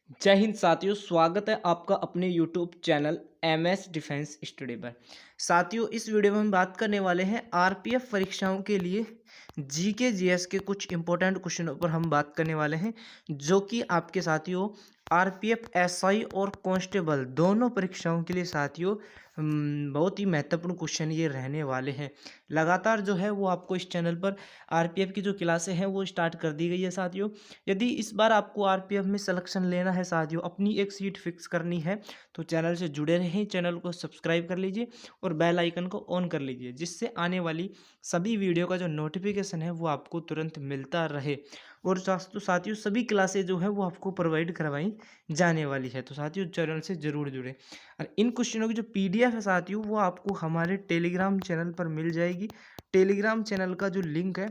जय हिंद साथियों, स्वागत है आपका अपने YouTube channel MS defence study पर। साथियों, इस वीडियो में हम बात करने वाले हैं आरपीएफ परीक्षाओं के लिए जीके जीएस के कुछ इंपॉर्टेंट क्वेश्चनों पर हम बात करने वाले हैं, जो कि आपके साथियों आरपीएफ एसआई और कांस्टेबल दोनों परीक्षाओं के लिए साथियों बहुत ही महत्वपूर्ण क्वेश्चन ये रहने वाले हैं। लगातार जो है वो आपको इस चैनल पर आरपीएफ की जो क्लासें हैं वो स्टार्ट कर दी गई है साथियों। यदि इस बार आपको आरपीएफ में सिलेक्शन लेना है साथियों, अपनी एक सीट फिक्स करनी है, तो चैनल से जुड़े रहें, चैनल को सब्सक्राइब कर लीजिए और बेल आइकन को ऑन कर लीजिए, जिससे आने वाली सभी वीडियो का जो नोटिफिकेशन है वो आपको तुरंत मिलता रहे। और साथियों सभी क्लासें जो है वो आपको प्रोवाइड करवाई जाने वाली है, तो साथियों चैनल से ज़रूर जुड़े। और इन क्वेश्चनों की जो पीडीएफ है साथियों वो आपको हमारे टेलीग्राम चैनल पर मिल जाएगी। टेलीग्राम चैनल का जो लिंक है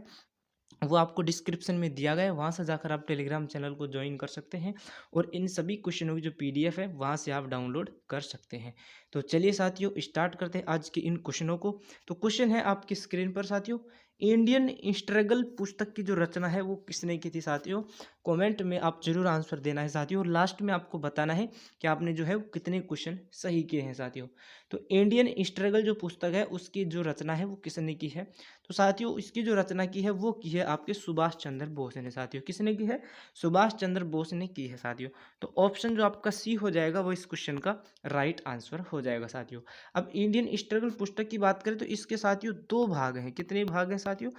वो आपको डिस्क्रिप्शन में दिया गया है, वहाँ से जाकर आप टेलीग्राम चैनल को ज्वाइन कर सकते हैं और इन सभी क्वेश्चनों की जो पीडीएफ है वहाँ से आप डाउनलोड कर सकते हैं। तो चलिए साथियों स्टार्ट करते हैं आज के इन क्वेश्चनों को। तो क्वेश्चन है आपकी स्क्रीन पर साथियों, इंडियन स्ट्रगल पुस्तक की जो रचना है वो किसने की थी साथियों? कमेंट में आप जरूर आंसर देना है साथियों, और लास्ट में आपको बताना है कि आपने जो है वो कितने क्वेश्चन सही किए हैं साथियों। तो इंडियन स्ट्रगल जो पुस्तक है उसकी जो रचना है वो किसने की है? तो साथियों इसकी जो रचना की है वो की है आपके सुभाष चंद्र बोस ने साथियों। किसने की है? सुभाष चंद्र बोस ने की है साथियों। तो ऑप्शन जो आपका सी हो जाएगा वो इस क्वेश्चन का राइट आंसर हो जाएगा साथियों। अब इंडियन स्ट्रगल पुस्तक की बात करें तो इसके साथियों दो भाग हैं। कितने भाग हैं साथियों?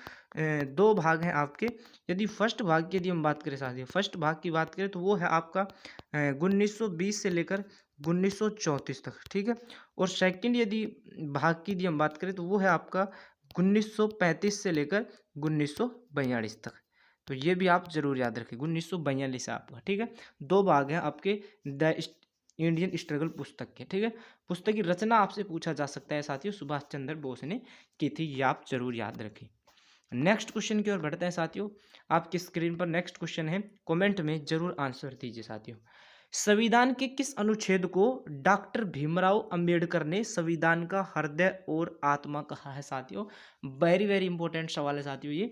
दो भाग हैं आपके। यदि फर्स्ट भाग की यदि हम बात करें साथियों, फर्स्ट भाग की बात करें तो वो है आपका 1920 से लेकर 1934 तक, ठीक है। और सेकंड यदि भाग की यदि हम बात करें तो वो है आपका 1935 से लेकर 1942 तक। तो ये भी आप जरूर याद रखें, 1942 है आपका, ठीक है। दो भाग हैं आपके द इंडियन स्ट्रगल पुस्तक के, ठीक है। पुस्तक की रचना आपसे पूछा जा सकता है साथियों, सुभाष चंद्र बोस ने की थी, ये आप जरूर याद रखें। नेक्स्ट क्वेश्चन की ओर बढ़ते हैं साथियों। आपकी स्क्रीन पर नेक्स्ट क्वेश्चन है, कमेंट में जरूर आंसर दीजिए साथियों। संविधान के किस अनुच्छेद को डॉक्टर भीमराव अंबेडकर ने संविधान का हृदय और आत्मा कहा है साथियों? वेरी वेरी इंपॉर्टेंट सवाल है साथियों ये।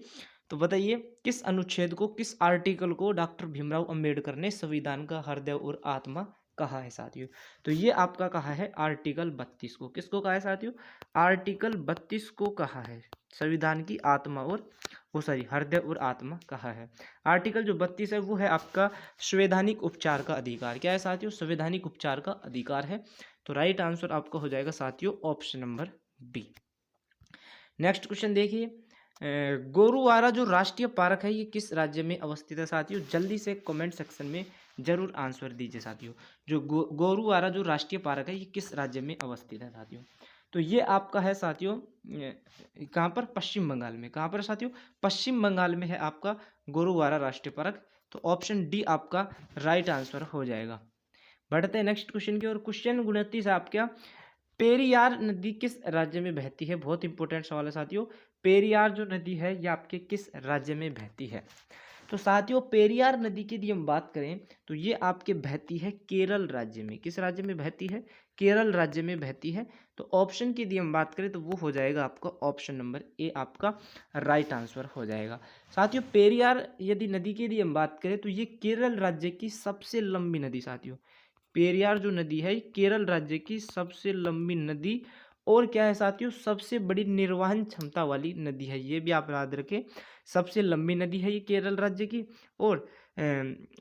तो बताइए किस अनुच्छेद को, किस आर्टिकल को डॉक्टर भीमराव अंबेडकर ने संविधान का हृदय और आत्मा कहा है साथियों? तो ये आपका कहा है आर्टिकल 32 को। किसको कहा है साथियों? आर्टिकल 32 को कहा है संविधान की आत्मा और वो सॉरी हृदय और आत्मा कहा है। आर्टिकल जो 32 है वो है आपका संवैधानिक उपचार का अधिकार। क्या है साथियों? संवैधानिक उपचार का अधिकार है। तो राइट आंसर आपका हो जाएगा साथियों option number B. Next question देखिए, गोरुवारा जो राष्ट्रीय पार्क है ये किस राज्य में अवस्थित है साथियों? जल्दी से कमेंट सेक्शन में जरूर आंसर दीजिए साथियों। जो गोरुवारा जो राष्ट्रीय पार्क है ये किस राज्य में अवस्थित है साथियों? तो ये आपका है साथियों कहाँ पर? पश्चिम बंगाल में। कहाँ पर साथियों? पश्चिम बंगाल में है आपका गोरुवारा राष्ट्रीय पार्क। तो ऑप्शन डी आपका राइट आंसर हो जाएगा। बढ़ते हैं नेक्स्ट क्वेश्चन की और। क्वेश्चन 29 है आपका, पेरियार नदी किस राज्य में बहती है? बहुत इंपॉर्टेंट सवाल है साथियों। पेरियार जो नदी है ये आपके किस राज्य में बहती है? तो साथियों पेरियार नदी की यदि हम बात करें तो ये आपके बहती है केरल राज्य में। किस राज्य में बहती है? केरल राज्य में बहती है। तो ऑप्शन की यदि हम बात करें तो वो हो जाएगा आपका ऑप्शन नंबर ए, आपका राइट आंसर हो जाएगा। साथियों पेरियार यदि नदी की यदि हम बात करें तो ये केरल राज्य की सबसे लंबी नदी साथियों। पेरियार जो नदी है ये केरल राज्य की सबसे लंबी नदी और क्या है साथियों? सबसे बड़ी निर्वहन क्षमता वाली नदी है। ये भी आप याद रखें, सबसे लंबी नदी है ये केरल राज्य की और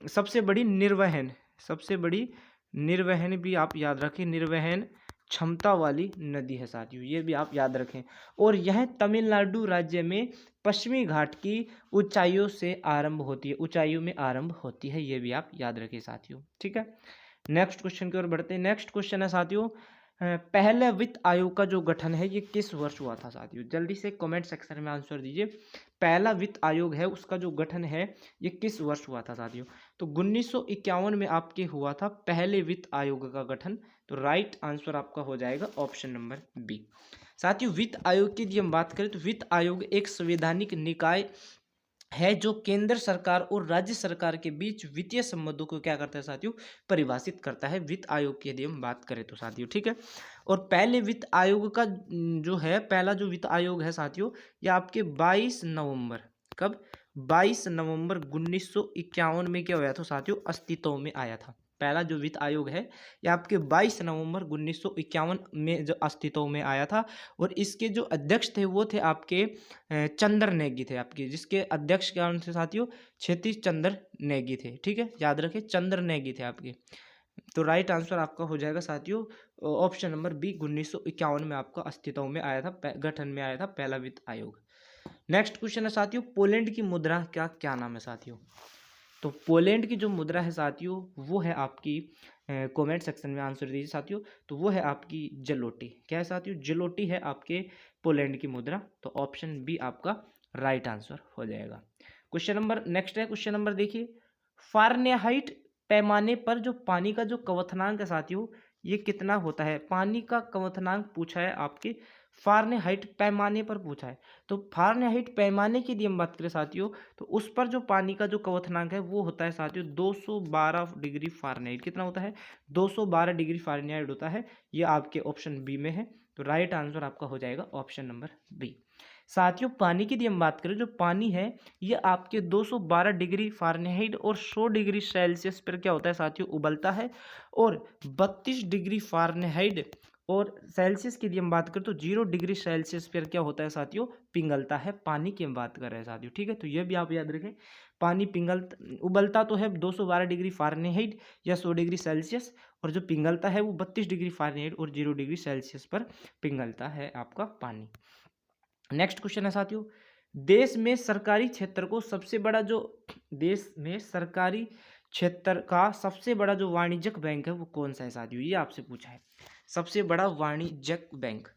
सबसे बड़ी निर्वहन, सबसे बड़ी निर्वहन भी आप याद रखें, निर्वहन क्षमता वाली नदी है साथियों, ये भी आप याद रखें। और यह तमिलनाडु राज्य में पश्चिमी घाट की ऊंचाइयों से आरंभ होती है, ऊंचाइयों में आरंभ होती है, ये भी आप याद रखें साथियों, ठीक है। नेक्स्ट क्वेश्चन की ओर बढ़ते हैं। नेक्स्ट क्वेश्चन है साथियों, पहले वित्त आयोग का जो गठन है ये किस वर्ष हुआ था साथियों? जल्दी से कमेंट सेक्शन में आंसर दीजिए। पहला वित्त आयोग है उसका जो गठन है ये किस वर्ष हुआ था साथियों? तो 1951 में आपके हुआ था पहले वित्त आयोग का गठन। तो राइट आंसर आपका हो जाएगा ऑप्शन नंबर बी। साथियों वित्त आयोग की यदि हम बात करें तो वित्त आयोग एक संवैधानिक निकाय है जो केंद्र सरकार और राज्य सरकार के बीच वित्तीय संबंधों को क्या करता है साथियों? परिभाषित करता है वित्त आयोग की यदि हम बात करें तो साथियों, ठीक है। और पहले वित्त आयोग का जो है पहला जो वित्त आयोग है साथियों ये आपके 22 नवंबर, कब? 22 नवंबर 1951 में क्या हुआ था साथियों? अस्तित्व में आया था पहला जो वित्त आयोग है ये आपके 22 नवंबर 1951 में जो अस्तित्व में आया था। और इसके जो अध्यक्ष थे वो थे आपके चंद्र नेगी थे आपके, जिसके अध्यक्ष क्या थे साथियों, क्षितिज चंद्र नेगी थे। ठीक है, याद रखें चंद्र नेगी थे आपके। तो राइट आंसर आपका हो जाएगा साथियों ऑप्शन नंबर बी, 1951 में आपका अस्तित्व में आया था, गठन में आया था पहला वित्त आयोग। नेक्स्ट क्वेश्चन है साथियों, पोलैंड की मुद्रा का क्या नाम है साथियों। तो पोलैंड की जो मुद्रा है साथियों वो है आपकी, कमेंट सेक्शन में आंसर दीजिए साथियों, तो वो है आपकी जलोटी। क्या है साथियों, जलोटी है आपके पोलैंड की मुद्रा। तो ऑप्शन बी आपका राइट आंसर हो जाएगा। क्वेश्चन नंबर नेक्स्ट है, क्वेश्चन नंबर देखिए, फारेनहाइट पैमाने पर जो पानी का जो क्वथनांक है साथियों ये कितना होता है। पानी का क्वथनांक पूछा है आपके फारेनहाइट पैमाने पर पूछा है। तो फारेनहाइट पैमाने की यदि हम बात करें साथियों तो उस पर जो पानी का जो क्वथनांक है वो होता है साथियों 212 डिग्री फारेनहाइट। कितना होता है, 212 डिग्री फारेनहाइट होता है। ये आपके ऑप्शन बी में है। तो राइट आंसर आपका हो जाएगा ऑप्शन नंबर बी। साथियों पानी की यदि हम बात करें, जो पानी है ये आपके 212 डिग्री फारेनहाइट और 100 डिग्री सेल्सियस पर क्या होता है साथियों, उबलता है। और 32 डिग्री फारेनहाइट और सेल्सियस की यदि हम बात करें तो 0 डिग्री सेल्सियस पर क्या होता है साथियों, पिघलता है। पानी की हम बात कर रहे हैं साथियों। ठीक है, तो ये भी आप याद रखें, पानी उबलता तो है 212 डिग्री फारेनहाइट या 100 डिग्री सेल्सियस, और जो पिघलता है वो 32 डिग्री फारेनहाइट और 0 डिग्री सेल्सियस पर पिघलता है आपका पानी। नेक्स्ट क्वेश्चन है साथियों, देश में सरकारी क्षेत्र को सबसे बड़ा जो, देश में सरकारी क्षेत्र का सबसे बड़ा जो वाणिज्यिक बैंक है वो कौन सा है साथियों, ये आपसे पूछा है। सबसे बड़ा वाणिज्यिक बैंक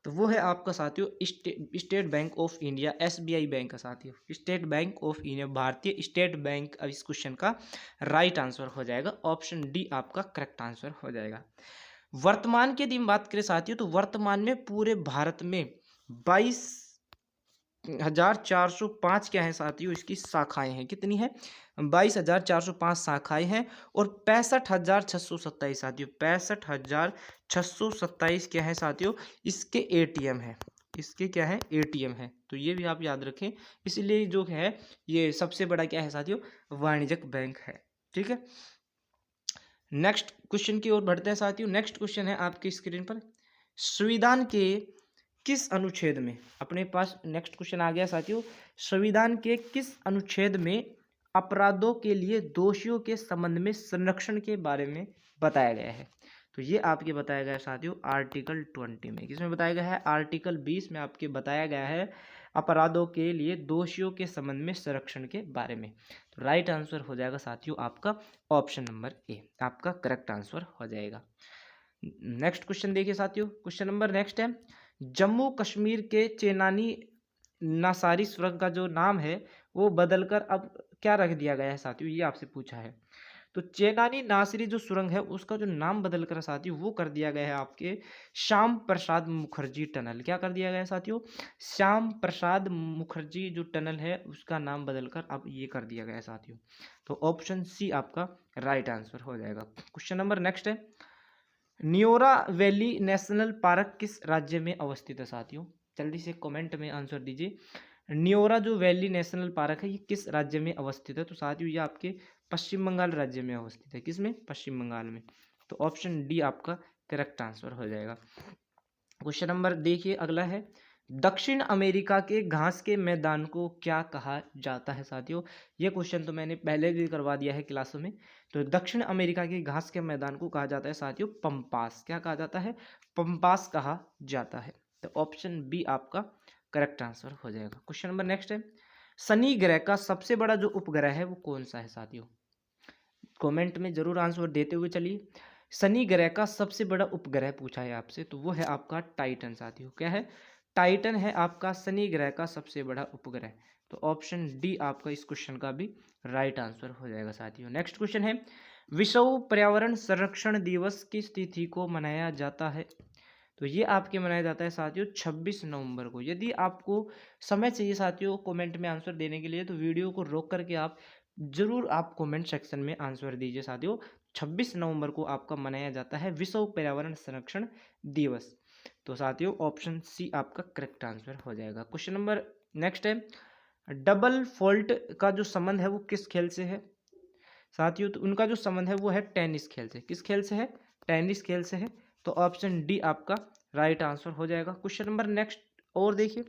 तो वो है आपका साथियों state bank of India, SBI bank है साथियों। स्टेट बैंक ऑफ इंडिया, भारतीय स्टेट बैंक। अब इस क्वेश्चन का राइट आंसर हो जाएगा ऑप्शन डी आपका करेक्ट आंसर हो जाएगा। वर्तमान की यदि हम बात करें साथियों तो वर्तमान में पूरे भारत में 22,405 क्या है साथियों, इसकी शाखाएं हैं। कितनी है, 22,405 शाखाएं हैं। और 65,627 साथियों, 65,627 क्या है साथियों, इसके एटीएम है। इसके क्या है, एटीएम है। तो ये भी आप याद रखें, इसलिए जो है ये सबसे बड़ा क्या है साथियों, वाणिज्यिक बैंक है। ठीक है, नेक्स्ट क्वेश्चन की ओर बढ़ते हैं साथियों। नेक्स्ट क्वेश्चन है आपकी स्क्रीन पर, संविधान के किस अनुच्छेद में, अपने पास नेक्स्ट क्वेश्चन आ गया साथियों, संविधान के किस अनुच्छेद में अपराधों के लिए दोषियों के संबंध में संरक्षण के बारे में बताया गया है। तो ये आपके बताया गया है साथियों आर्टिकल 20 में। किसमें बताया गया है, आर्टिकल 20 में आपके बताया गया है अपराधों के लिए दोषियों के संबंध में संरक्षण के बारे में। तो राइट आंसर हो जाएगा साथियों आपका ऑप्शन नंबर ए, आपका करेक्ट आंसर हो जाएगा। नेक्स्ट क्वेश्चन देखिए साथियों, क्वेश्चन नंबर नेक्स्ट है, जम्मू कश्मीर के चेनानी नासारी सुरंग का जो नाम है वो बदलकर अब क्या रख दिया गया है साथियों, ये आपसे पूछा है। तो चेनानी नासरी जो सुरंग है उसका जो नाम बदलकर साथियों वो कर दिया गया है आपके श्याम प्रसाद मुखर्जी टनल। क्या कर दिया गया है साथियों, श्याम प्रसाद मुखर्जी जो टनल है उसका नाम बदलकर अब ये कर दिया गया है साथियों। तो ऑप्शन सी आपका राइट आंसर हो जाएगा। क्वेश्चन नंबर नेक्स्ट है, न्योरा वैली नेशनल पार्क किस राज्य में अवस्थित है साथियों, जल्दी से कमेंट में आंसर दीजिए। न्योरा जो वैली नेशनल पार्क है ये किस राज्य में अवस्थित है। तो साथियों ये आपके पश्चिम बंगाल राज्य में अवस्थित है। किसमें, पश्चिम बंगाल में। तो ऑप्शन डी आपका करेक्ट आंसर हो जाएगा। क्वेश्चन नंबर देखिए अगला है, दक्षिण अमेरिका के घास के मैदान को क्या कहा जाता है साथियों। ये क्वेश्चन तो मैंने पहले भी करवा दिया है क्लासों में। तो दक्षिण अमेरिका के घास के मैदान को कहा जाता है साथियों पंपास। क्या कहा जाता है, पंपास कहा जाता है। तो ऑप्शन बी आपका करेक्ट आंसर हो जाएगा। क्वेश्चन नंबर नेक्स्ट है, शनि ग्रह का सबसे बड़ा जो उपग्रह है वो कौन सा है साथियों, कमेंट में जरूर आंसर देते हुए चलिए। शनि ग्रह का सबसे बड़ा उपग्रह पूछा है आपसे, तो वो है आपका टाइटन साथियों। क्या है, टाइटन है आपका शनि ग्रह का सबसे बड़ा उपग्रह। तो ऑप्शन डी आपका इस क्वेश्चन का भी राइट आंसर हो जाएगा साथियों। नेक्स्ट क्वेश्चन है, विश्व पर्यावरण संरक्षण दिवस किस तिथि को मनाया जाता है। तो ये आपके मनाया जाता है साथियों 26 नवंबर को। यदि आपको समय चाहिए साथियों कमेंट में आंसर देने के लिए तो वीडियो को रोक करके आप जरूर आप कमेंट सेक्शन में आंसर दीजिए साथियों। 26 नवंबर को आपका मनाया जाता है विश्व पर्यावरण संरक्षण दिवस। तो साथियों ऑप्शन सी आपका करेक्ट आंसर हो जाएगा। क्वेश्चन नंबर नेक्स्ट है, डबल फॉल्ट का जो संबंध है वो किस खेल से है। साथियों, तो उनका जो संबंध है वो है टेनिस खेल से। किस खेल से है? टेनिस खेल से है। तो ऑप्शन डी आपका राइट आंसर हो जाएगा। क्वेश्चन नंबर नेक्स्ट और देखिए,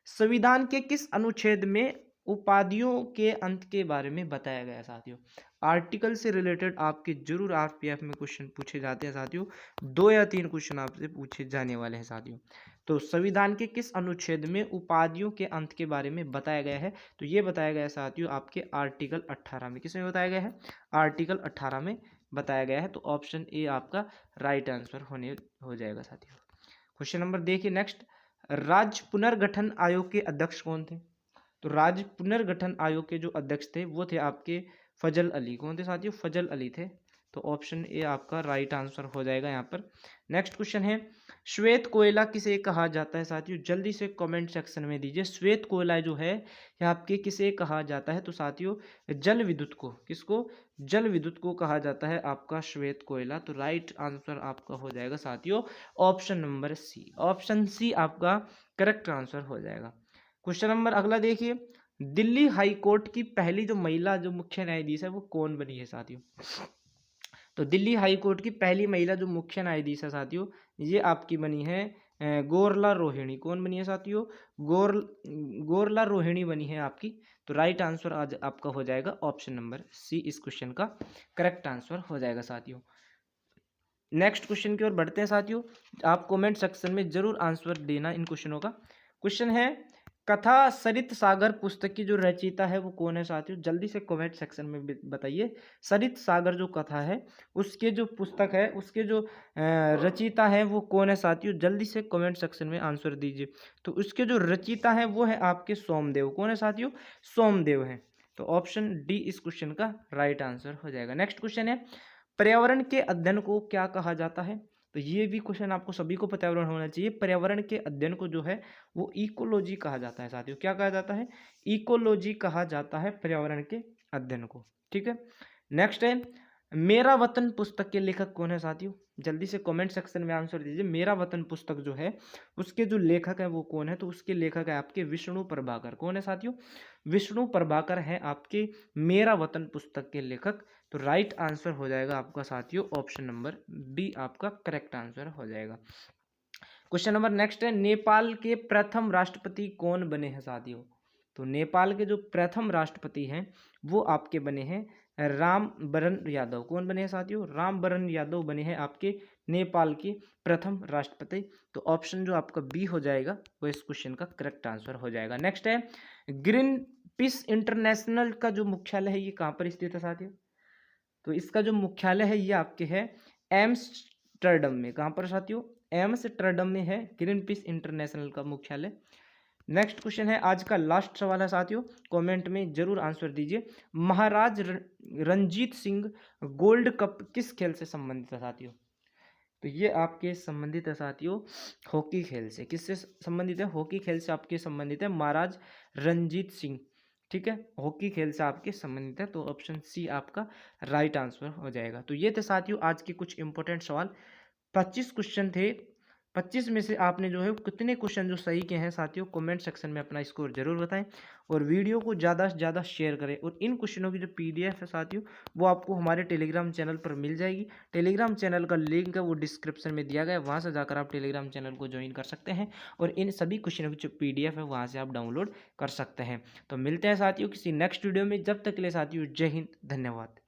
संविधान के किस अनुच्छेद में उपाधियों के अंत के बारे में बताया गया है साथियों? आर्टिकल से रिलेटेड आपके जरूर आरपीएफ में क्वेश्चन पूछे जाते हैं साथियों। 2 या 3 क्वेश्चन आपसे पूछे जाने वाले हैं साथियों। तो संविधान के किस अनुच्छेद में उपाधियों के अंत के बारे में बताया गया है? तो ये बताया गया है साथियों आपके आर्टिकल 18 में। किसमें बताया गया है? आर्टिकल 18 में बताया गया है। तो ऑप्शन ए आपका राइट आंसर हो जाएगा साथियों। क्वेश्चन नंबर देखिए नेक्स्ट, राज्य पुनर्गठन आयोग के अध्यक्ष कौन थे? तो राज्य पुनर्गठन आयोग के जो अध्यक्ष थे वो थे आपके फजल अली। कौन थे साथियों? फजल अली थे। तो ऑप्शन ए आपका राइट आंसर हो जाएगा यहाँ पर। नेक्स्ट क्वेश्चन है, श्वेत कोयला किसे कहा जाता है साथियों? जल्दी से कमेंट सेक्शन में दीजिए। श्वेत कोयला जो है यह आपके किसे कहा जाता है? तो साथियों जल विद्युत को। किसको? जल विद्युत को कहा जाता है आपका श्वेत कोयला। तो राइट आंसर आपका हो जाएगा साथियों option number C. Option C आपका करेक्ट आंसर हो जाएगा। क्वेश्चन नंबर अगला देखिए, दिल्ली हाई कोर्ट की पहली जो महिला जो मुख्य न्यायाधीश है वो कौन बनी है साथियों? तो दिल्ली हाई कोर्ट की पहली महिला जो मुख्य न्यायाधीश है साथियों, ये आपकी बनी है गोरला रोहिणी। कौन बनी है साथियों? गोरला रोहिणी बनी है आपकी। तो राइट आंसर आज आपका हो जाएगा ऑप्शन नंबर सी। इस क्वेश्चन का करेक्ट आंसर हो जाएगा साथियों। नेक्स्ट क्वेश्चन की ओर बढ़ते हैं साथियों। आप कमेंट सेक्शन में जरूर आंसर देना इन क्वेश्चनों का। क्वेश्चन है, कथा सरित सागर पुस्तक की जो रचयिता है वो कौन है साथियों? जल्दी से कमेंट सेक्शन में बताइए। सरित सागर जो कथा है उसके जो पुस्तक है उसके जो रचयिता है वो कौन है साथियों? जल्दी से कमेंट सेक्शन में आंसर दीजिए। तो उसके जो रचयिता है वो है आपके सोमदेव। कौन है साथियों? सोमदेव है। तो ऑप्शन डी इस क्वेश्चन का राइट आंसर हो जाएगा। नेक्स्ट क्वेश्चन है, पर्यावरण के अध्ययन को क्या कहा जाता है? तो ये भी क्वेश्चन आपको सभी को पर्यावरण होना चाहिए। पर्यावरण के अध्ययन को जो है वो इकोलॉजी कहा जाता है साथियों। क्या कहा जाता है? इकोलॉजी कहा जाता है पर्यावरण के अध्ययन को। ठीक है। नेक्स्ट है, मेरा वतन पुस्तक के लेखक कौन है साथियों? जल्दी से कमेंट सेक्शन में आंसर दीजिए। मेरा वतन पुस्तक जो है उसके जो लेखक है वो कौन है? तो उसके लेखक है आपके विष्णु प्रभाकर। कौन है साथियों? विष्णु प्रभाकर है आपके मेरा वतन पुस्तक के लेखक। तो राइट आंसर हो जाएगा आपका साथियों ऑप्शन नंबर बी आपका करेक्ट आंसर हो जाएगा। क्वेश्चन नंबर नेक्स्ट है, नेपाल के प्रथम राष्ट्रपति कौन बने हैं साथियों? तो नेपाल के जो प्रथम राष्ट्रपति हैं वो आपके बने हैं राम वरण यादव। कौन बने हैं साथियों? राम वरण यादव बने हैं आपके नेपाल के प्रथम राष्ट्रपति। तो ऑप्शन जो आपका बी हो जाएगा वो इस क्वेश्चन का करेक्ट आंसर हो जाएगा। नेक्स्ट है, ग्रीन पीस इंटरनेशनल का जो मुख्यालय है ये कहाँ पर स्थित है साथियों? तो इसका जो मुख्यालय है ये आपके है एम्स्टर्डम में। कहाँ पर साथियों? एम्स्टर्डम में है ग्रीन पीस इंटरनेशनल का मुख्यालय। नेक्स्ट क्वेश्चन है, आज का लास्ट सवाल है साथियों, कमेंट में जरूर आंसर दीजिए। महाराज रणजीत सिंह गोल्ड कप किस खेल से संबंधित है साथियों? तो ये आपके संबंधित है साथियों हॉकी खेल से। किससे संबंधित है? हॉकी खेल से आपके संबंधित है महाराज रणजीत सिंह। ठीक है, हॉकी खेल से आपके संबंधित है। तो ऑप्शन सी आपका राइट आंसर हो जाएगा। तो ये थे साथियों आज के कुछ इंपॉर्टेंट सवाल। 25 क्वेश्चन थे। 25 में से आपने जो है कितने क्वेश्चन जो सही के हैं साथियों कमेंट सेक्शन में अपना स्कोर जरूर बताएं और वीडियो को ज़्यादा से ज़्यादा शेयर करें। और इन क्वेश्चनों की जो पीडीएफ है साथियों वो आपको हमारे टेलीग्राम चैनल पर मिल जाएगी। टेलीग्राम चैनल का लिंक है वो डिस्क्रिप्शन में दिया गया है, वहाँ से जाकर आप टेलीग्राम चैनल को ज्वाइन कर सकते हैं और इन सभी क्वेश्चनों की जो पीडीएफ है वहाँ से आप डाउनलोड कर सकते हैं। तो मिलते हैं साथियों किसी नेक्स्ट वीडियो में। जब तक के लिए साथियों जय हिंद, धन्यवाद।